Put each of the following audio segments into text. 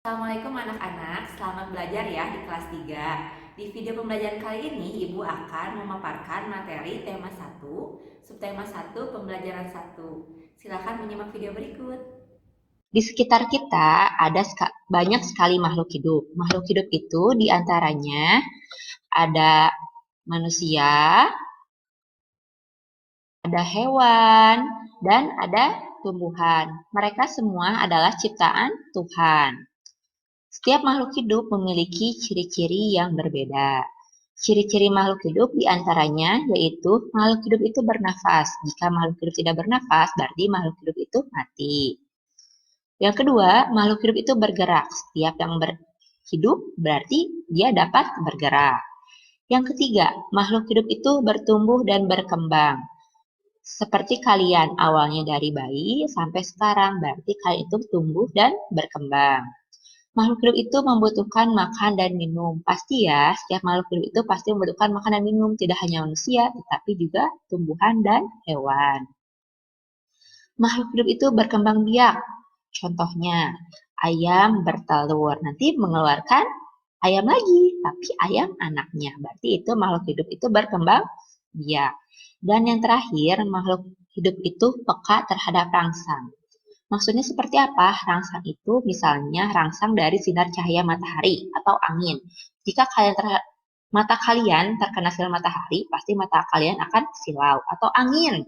Assalamualaikum anak-anak, selamat belajar ya di kelas 3. Di video pembelajaran kali ini, Ibu akan memaparkan materi tema 1, subtema 1, pembelajaran 1. Silakan menyimak video berikut. Di sekitar kita ada banyak sekali makhluk hidup. Makhluk hidup itu diantaranya ada manusia, ada hewan, dan ada tumbuhan. Mereka semua adalah ciptaan Tuhan. Setiap makhluk hidup memiliki ciri-ciri yang berbeda. Ciri-ciri makhluk hidup diantaranya yaitu makhluk hidup itu bernafas. Jika makhluk hidup tidak bernafas, berarti makhluk hidup itu mati. Yang kedua, makhluk hidup itu bergerak. Setiap yang berhidup berarti dia dapat bergerak. Yang ketiga, makhluk hidup itu bertumbuh dan berkembang. Seperti kalian, awalnya dari bayi sampai sekarang, berarti kalian itu tumbuh dan berkembang. Makhluk hidup itu membutuhkan makan dan minum. Pasti ya, setiap makhluk hidup itu pasti membutuhkan makan dan minum. Tidak hanya manusia, tetapi juga tumbuhan dan hewan. Makhluk hidup itu berkembang biak. Contohnya, ayam bertelur. Nanti mengeluarkan ayam lagi, tapi ayam anaknya. Berarti itu makhluk hidup itu berkembang biak. Dan yang terakhir, makhluk hidup itu peka terhadap rangsang. Maksudnya seperti apa? Rangsang itu misalnya rangsang dari sinar cahaya matahari atau angin. Jika mata kalian terkena sinar matahari, pasti mata kalian akan silau atau angin.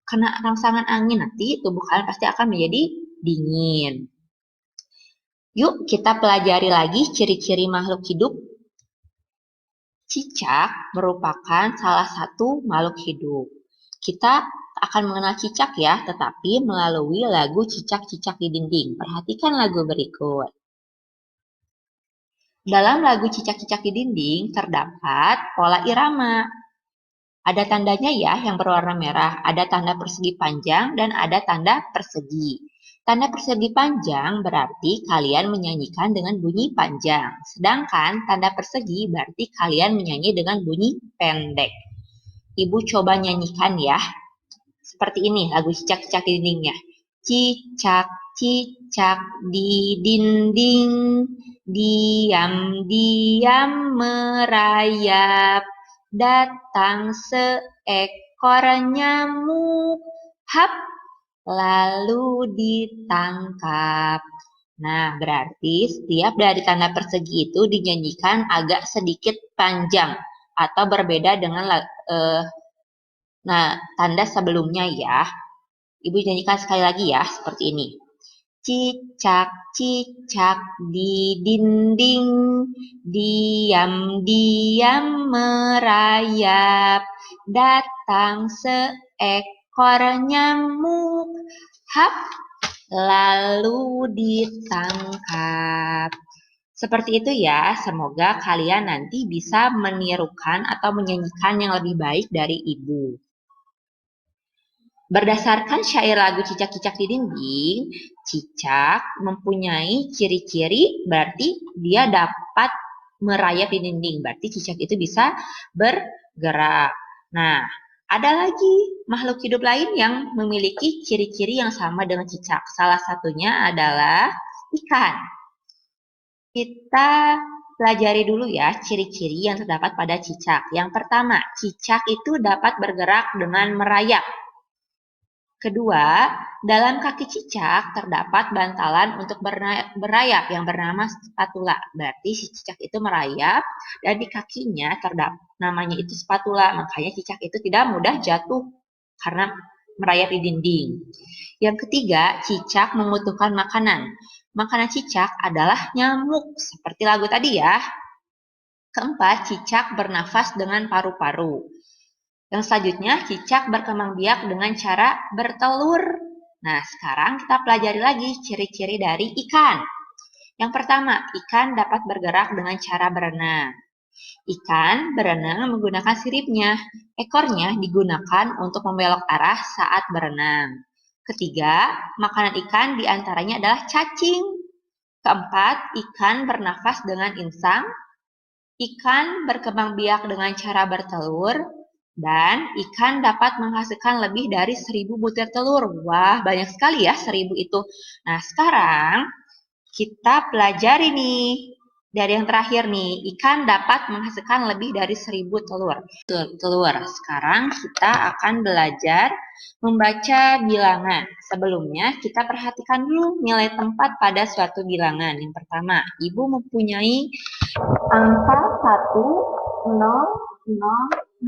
Kena rangsangan angin nanti tubuh kalian pasti akan menjadi dingin. Yuk kita pelajari lagi ciri-ciri makhluk hidup. Cicak merupakan salah satu makhluk hidup. Kita akan mengenal cicak ya, tetapi melalui lagu Cicak-Cicak di Dinding. Perhatikan lagu berikut. Dalam lagu Cicak-Cicak di Dinding terdapat pola irama. Ada tandanya ya yang berwarna merah, ada tanda persegi panjang dan ada tanda persegi. Tanda persegi panjang berarti kalian menyanyikan dengan bunyi panjang, sedangkan tanda persegi berarti kalian menyanyi dengan bunyi pendek. Ibu coba nyanyikan ya, seperti ini lagu cicak-cicak di dindingnya. Cicak-cicak di dinding, diam-diam merayap. Datang seekor nyamuk, hap, lalu ditangkap. Nah, berarti setiap dari tanda persegi itu dinyanyikan agak sedikit panjang atau berbeda dengan tanda sebelumnya ya. Ibu nyanyikan sekali lagi ya, seperti ini. Cicak-cicak di dinding, diam-diam merayap. Datang seekor nyamuk, hap, lalu ditangkap. Seperti itu ya, semoga kalian nanti bisa menirukan atau menyanyikan yang lebih baik dari ibu. Berdasarkan syair lagu Cicak-Cicak di Dinding, cicak mempunyai ciri-ciri berarti dia dapat merayap di dinding. Berarti cicak itu bisa bergerak. Nah, ada lagi makhluk hidup lain yang memiliki ciri-ciri yang sama dengan cicak. Salah satunya adalah ikan. Kita pelajari dulu ya ciri-ciri yang terdapat pada cicak. Yang pertama, cicak itu dapat bergerak dengan merayap. Kedua, dalam kaki cicak terdapat bantalan untuk berayap yang bernama spatula. Berarti si cicak itu merayap dan di kakinya terdapat namanya itu spatula. Makanya cicak itu tidak mudah jatuh karena merayap di dinding. Yang ketiga, cicak membutuhkan makanan. Makanan cicak adalah nyamuk, seperti lagu tadi ya. Keempat, cicak bernafas dengan paru-paru. Yang selanjutnya, cicak berkembang biak dengan cara bertelur. Nah, sekarang kita pelajari lagi ciri-ciri dari ikan. Yang pertama, ikan dapat bergerak dengan cara berenang. Ikan berenang menggunakan siripnya. Ekornya digunakan untuk membelok arah saat berenang. Ketiga, makanan ikan diantaranya adalah cacing. Keempat, ikan bernafas dengan insang. Ikan berkembang biak dengan cara bertelur. Dan ikan dapat menghasilkan lebih dari 1000 butir telur. Wah, banyak sekali ya 1000 itu. Nah, sekarang Kita pelajari nih. Dari yang terakhir nih, ikan dapat menghasilkan lebih dari 1000 telur. Sekarang kita akan belajar membaca bilangan. Sebelumnya kita perhatikan dulu nilai tempat pada suatu bilangan. Yang pertama, Ibu mempunyai angka 1, 0, 0,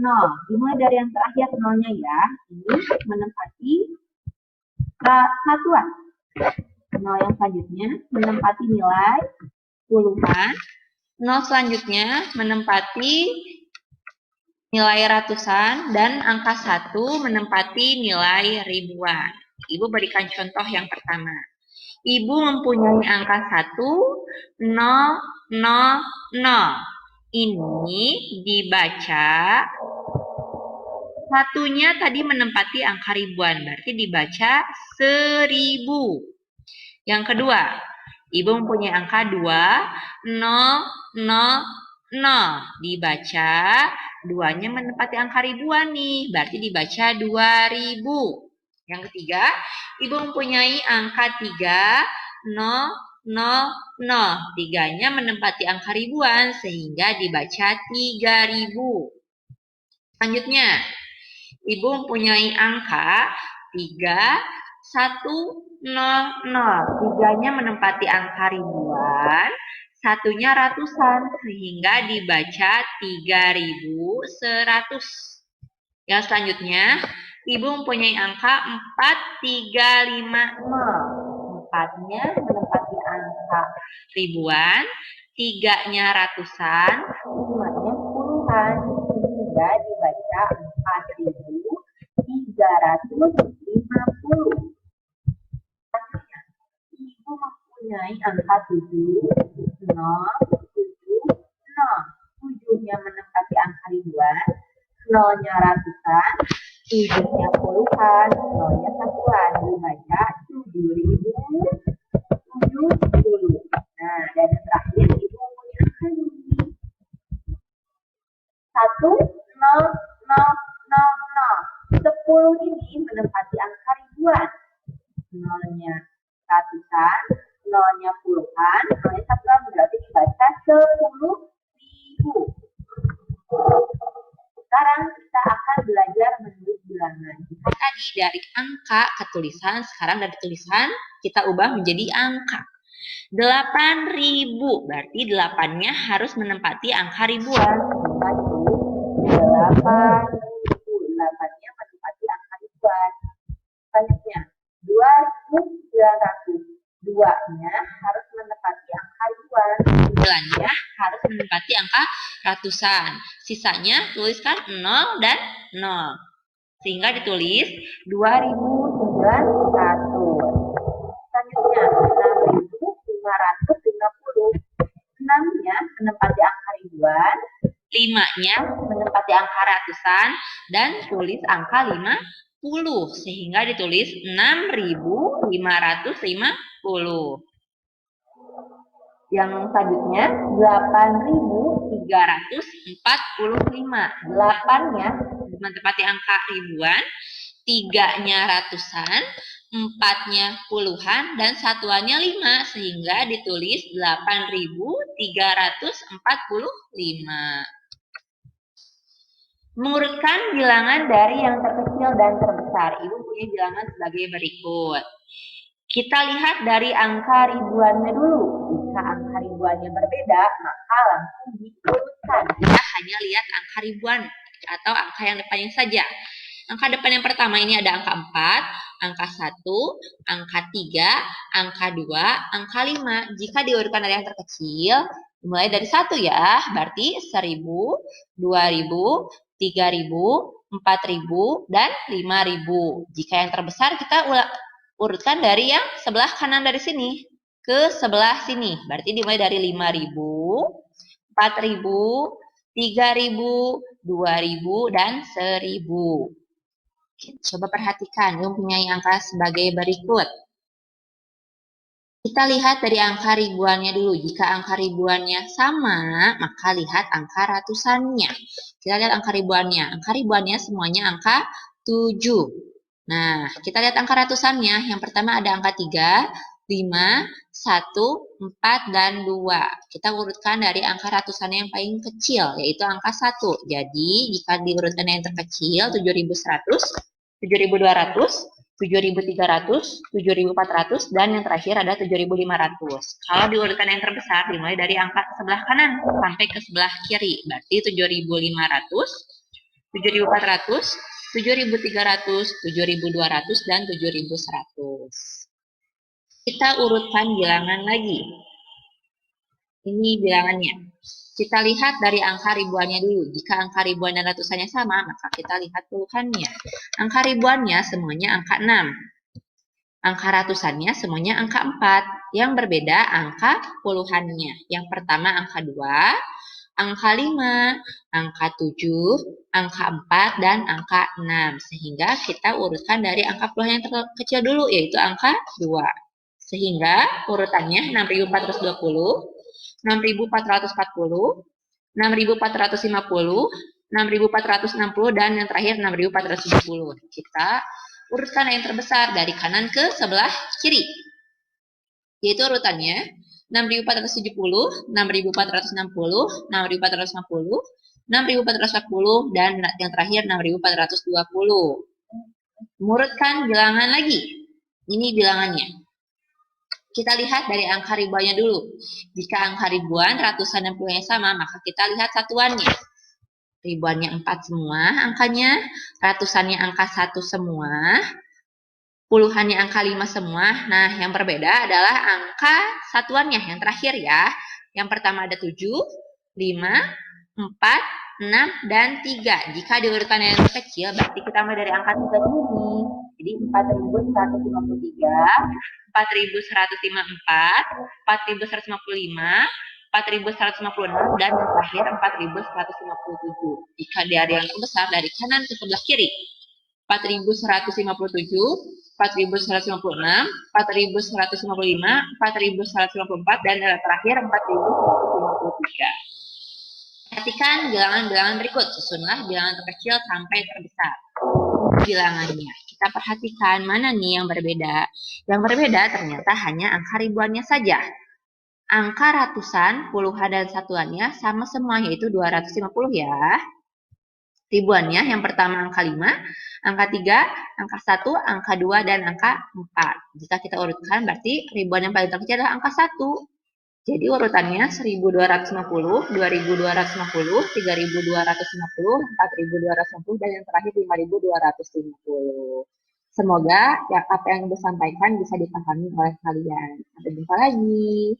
0. Dimulai dari yang terakhir nolnya ya. Ini menempati satuan. 0 yang selanjutnya menempati nilai puluhan. 0 selanjutnya menempati nilai ratusan dan angka 1 menempati nilai ribuan. Ibu berikan contoh yang pertama. Ibu mempunyai angka 1, 0, 0, 0. Ini dibaca satunya tadi menempati angka ribuan, berarti dibaca 1000. Yang kedua, Ibu mempunyai angka 2, 0, 0, 0. Dibaca, 2-nya menempati angka ribuan nih, berarti dibaca 2000. Yang ketiga, Ibu mempunyai angka 3, 0, 0, 0. 3-nya menempati angka ribuan, sehingga dibaca 3000. Selanjutnya, Ibu mempunyai angka 3, 1, 0, 0. 3-nya menempati angka ribuan, 1-nya ratusan, sehingga dibaca 3100. Yang selanjutnya, Ibu mempunyai angka 4, 3, 5, 0. 4-nya menempati angka ribuan, 3-nya ratusan, 5-nya puluhan, sehingga dibaca 4350. Ibu mempunyai angka 7, 0, 7, 0. 7-nya menempati angka ribuan, 0-nya ratusan, 7-nya puluhan, 0-nya satuan. Dibaca 7070. Nah, dan yang terakhir, Ibu mempunyai angka 1, 0, 0, 0, 0. 10 ini menempati angka ribuan. 0-nya ratusan, 0-nya puluhan, 0-nya satuan, berarti dibaca 10.000. Sekarang kita akan belajar menulis bilangan. Tadi dari angka ke tulisan, sekarang dari tulisan kita ubah menjadi angka. 8.000, berarti 8-nya harus menempati angka ribuan. 8.000, 8-nya menempati angka ribuan. Selanjutnya, 2.900, 2-nya harus menempati angka ribuan. 9-nya harus menempati angka ratusan. Sisanya tuliskan 0 dan 0. Sehingga ditulis 2.900. Selanjutnya, 6.550. 6-nya menempati angka ribuan, 5-nya menempati angka ratusan, dan tulis angka 50, sehingga ditulis 6.550. Yang selanjutnya 8.345. 8-nya menempati angka ribuan, 3-nya ratusan, 4-nya puluhan, dan satuannya 5, sehingga ditulis 8.345. Mengurutkan bilangan dari yang terkecil dan terbesar. Ibu punya bilangan sebagai berikut. Kita lihat dari angka ribuannya dulu. Jika angka ribuannya berbeda, maka langsung diurutkan. Kita hanya lihat angka ribuan atau angka yang depannya saja. Angka depan yang pertama ini ada angka 4, angka 1, angka 3, angka 2, angka 5. Jika diurutkan dari yang terkecil, mulai dari 1 ya, berarti 1000, 2000, 3000, 4000, dan 5000. Jika yang terbesar kita urutkan dari yang sebelah kanan dari sini ke sebelah sini. Berarti dimulai dari 5000, 4000, 3000, 2000, dan 1000. Coba perhatikan, Ibu mempunyai angka sebagai berikut. Kita lihat dari angka ribuannya dulu. Jika angka ribuannya sama, maka lihat angka ratusannya. Kita lihat angka ribuannya. Angka ribuannya semuanya angka 7. Nah, kita lihat angka ratusannya. Yang pertama ada angka 3, 5, 1, 4, dan 2. Kita urutkan dari angka ratusannya yang paling kecil, yaitu angka 1. Jadi, jika diurutkan yang terkecil, 7.100, 7.200, 7.300, 7.400, dan yang terakhir ada 7.500. Kalau diurutkan yang terbesar, dimulai dari angka sebelah kanan sampai ke sebelah kiri. Berarti 7.500, 7.400, 7.300, 7.200, dan 7.100. Kita urutkan bilangan lagi. Ini bilangannya. Kita lihat dari angka ribuannya dulu. Jika angka ribuan dan ratusannya sama, maka kita lihat puluhannya. Angka ribuannya semuanya angka 6. Angka ratusannya semuanya angka 4. Yang berbeda angka puluhannya. Yang pertama angka 2, angka 5, angka 7, angka 4, dan angka 6. Sehingga kita urutkan dari angka puluhan yang terkecil dulu, yaitu angka 2. Sehingga urutannya 6.420, 6.440, 6.450, 6.460, dan yang terakhir 6.470. Kita urutkan yang terbesar dari kanan ke sebelah kiri, yaitu urutannya 6.470, 6.460, 6.450, 6.440, dan yang terakhir 6.420. Mengurutkan bilangan lagi. Ini bilangannya. Kita lihat dari angka ribuannya dulu. Jika angka ribuan, ratusan, dan puluhannya sama, maka kita lihat satuannya. Ribuannya 4 semua angkanya, ratusannya angka 1 semua, puluhannya angka 5 semua. Nah, yang berbeda adalah angka satuannya, yang terakhir ya. Yang pertama ada 7, 5, 4, 6, dan 3. Jika diurutkan yang kecil, berarti kita mulai dari angka 3 ini. Jadi 4.153, 4.154, 4.155, 4.156, dan yang terakhir 4.157. Jika dari yang terbesar dari kanan ke sebelah kiri, 4.157, 4.156, 4.155, 4.154, dan yang terakhir 4.153. Perhatikan bilangan-bilangan berikut, susunlah bilangan terkecil sampai terbesar. Bilangannya, kita perhatikan mana nih yang berbeda. Yang berbeda ternyata hanya angka ribuannya saja. Angka ratusan, puluhan, dan satuannya sama semua, yaitu 250 ya. Ribuannya yang pertama angka 5, angka 3, angka 1, angka 2, dan angka 4. Jika kita urutkan berarti ribuan yang paling terkecil adalah angka 1. Jadi urutannya 1.250, 2.250, 3.250, 4.250, dan yang terakhir 5.250. Semoga ya, apa yang disampaikan bisa dipahami oleh kalian. Sampai jumpa lagi.